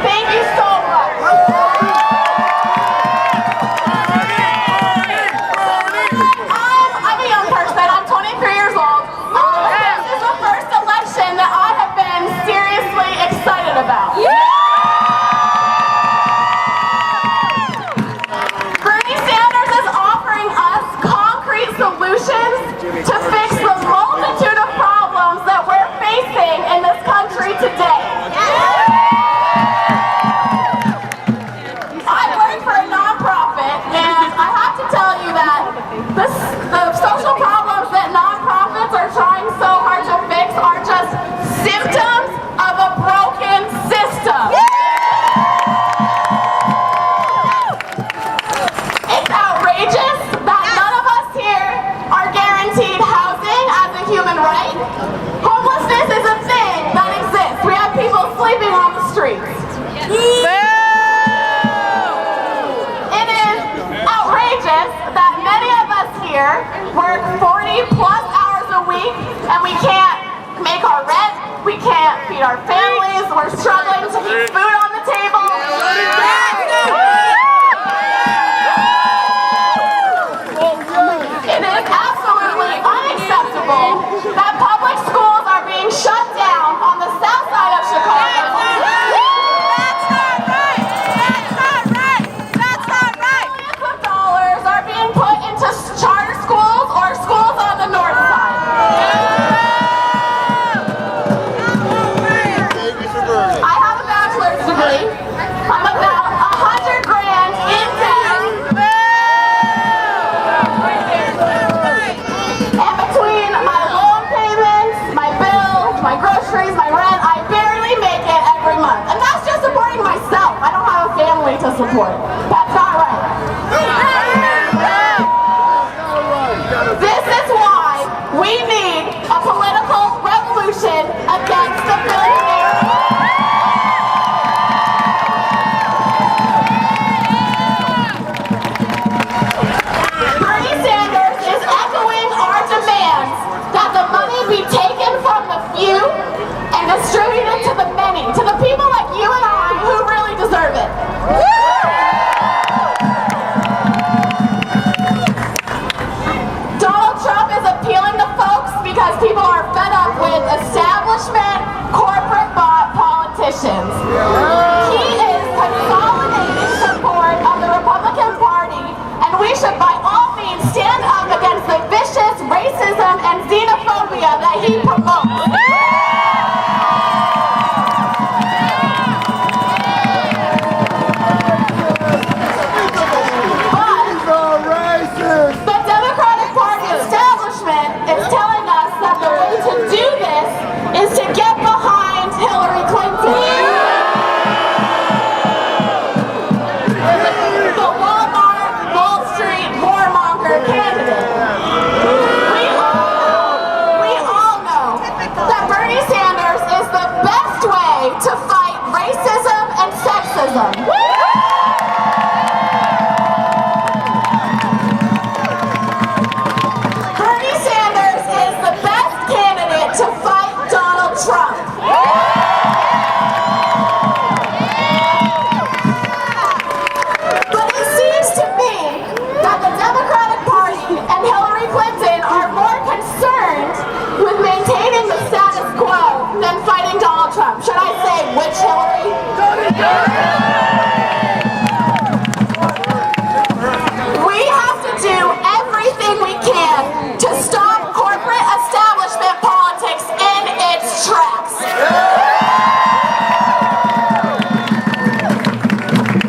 Thank you so much. I'm a young person. I'm 23 years old. This is the first election that I have been seriously excited about. Bernie Sanders is offering us concrete solutions to fix the multitude of problems that we're facing in this country today. I work for a nonprofit, and I have to tell you that the social problems that nonprofits are trying so hard to fix are just symptoms of a broken system. It's outrageous that none of us here are guaranteed housing as a human right. Homelessness is a thing that exists. We have people sleeping on the streets. It is outrageous that many of us here work 40 plus hours a week and we can't make our rent, we can't feed our families, we're struggling to keep food on the table. It is absolutely unacceptable that public schools are being shut down on the south side of Chicago. Millions of dollars are being put into charter schools or schools on the north side. I have a bachelor's degree. I'm about 100 grand in debt. And between my loan payments, my bills, my groceries, my rent, I barely make it every month. And that's just supporting myself. I don't have a family to support. That's not right. This is why we need a political revolution against the billionaires. Bernie Sanders is echoing our demands that the money be taken from the few and distributed to the many, to the people like you and I who really deserve it. Donald Trump is appealing to folks because people are fed up with establishment, corporate bought politicians. He is consolidating support of the Republican Party, and we should by all means stand up against the vicious racism and xenophobia that he promotes. But the Democratic Party establishment is telling us that the way to do this is to get behind Hillary Clinton. The Walmart, Wall Street, warmonger candidate. We all know that Bernie Sanders is the best way to fight racism and sexism. Bernie Sanders is the best candidate to fight Donald Trump. But it seems to me that the Democratic Party and Hillary Clinton are more concerned with maintaining the status quo than fighting Donald Trump. Should I say which Hillary? We have to do everything we can to stop corporate establishment politics in its tracks.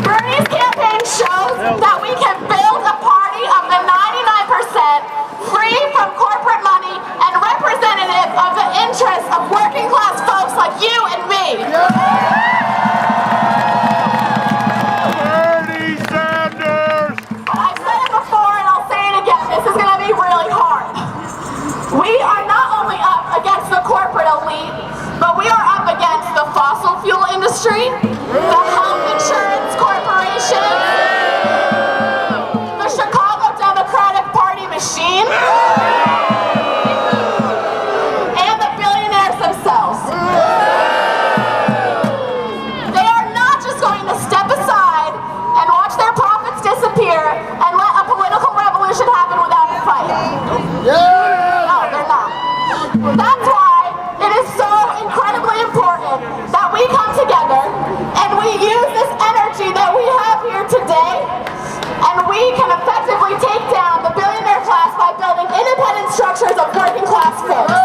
Bernie's campaign shows that we can build a party of the 99% free from corporate money and representative of the interests of working class folks like you and me. Bernie Sanders! I've said it before and I'll say it again. This is going to be really hard. We are not only up against the corporate elite, but we are up against the fossil fuel industry, the health insurance corporation, the Chicago Democratic Party machine, and the billionaires themselves. They are not That's why it is so incredibly important that we come together and we use this energy that we have here today, and we can effectively take down the billionaire class by building independent structures of working class folks.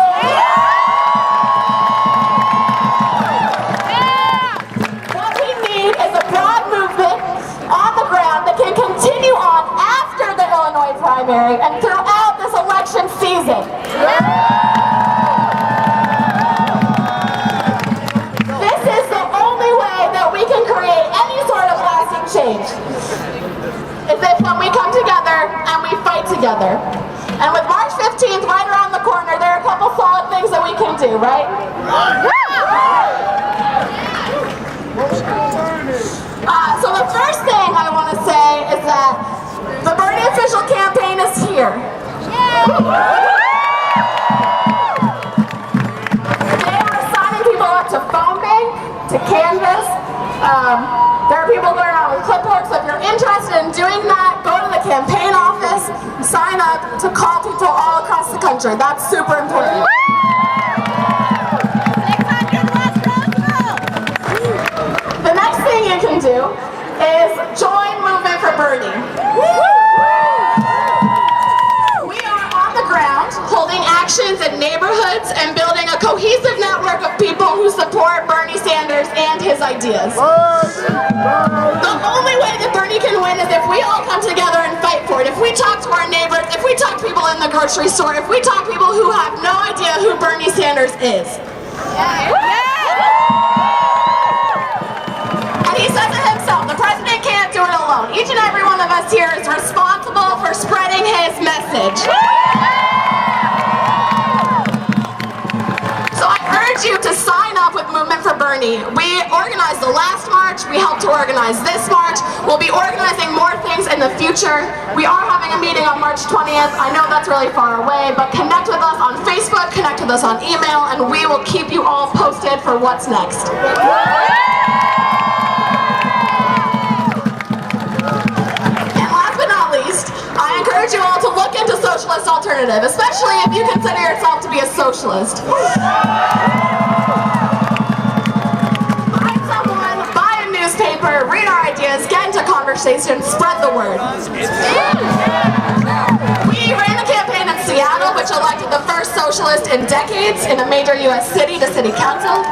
What we need is a broad movement on the ground that can continue on after the Illinois primary and throughout this election season. This is the only way that we can create any sort of lasting change, is if when we come together and we fight together. And with March 15th right around the corner, there are a couple solid things that we can do, right? So the first thing I want to say is that the Bernie official campaign is here. They are signing people up to phone bank, to Canvas. There are people going around with clipboards, so if you're interested in doing that, go to the campaign office, sign up to call people all across the country. That's super important. The next thing you can do is join Movement for Bernie. We are on the ground holding actions in neighborhoods and building a cohesive network of people who support Bernie Sanders and his ideas. The only way that Bernie can win is if we all come together and fight for it. If we talk to our neighbors, if we talk to people in the grocery store, if we talk to people who have no idea who Bernie Sanders is. And he says it himself, the president can't do it alone. Each and every one of us here is responsible for spreading his message. So I urge you to sign up with Movement for Bernie. We organized the last march, we helped to organize this march. We'll be organizing more things in the future. We are having a meeting on March 20th. I know that's really far away, but connect with us on Facebook, connect with us on email, and we will keep you all posted for what's next. I encourage you all to look into Socialist Alternative, especially if you consider yourself to be a socialist. Find someone, buy a newspaper, read our ideas, get into conversation, spread the word. We ran a campaign in Seattle, which elected the first socialist in decades in a major U.S. city to city council.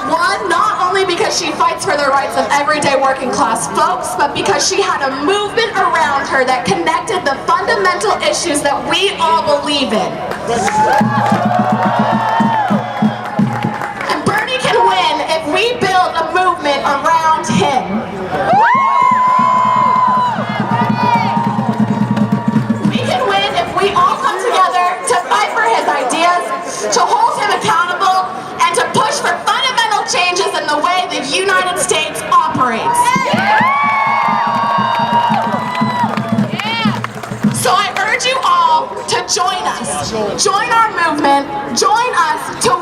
Won not only because she fights for the rights of everyday working class folks, but because she had a movement around her that connected the fundamental issues that we all believe in. And Bernie can win if we build a movement around him. We can win if we all come together to fight for his ideas, to hold him accountable, and to push for fundamental changes in the way the United States operates. So I urge you all to join us. Join our movement. Join us to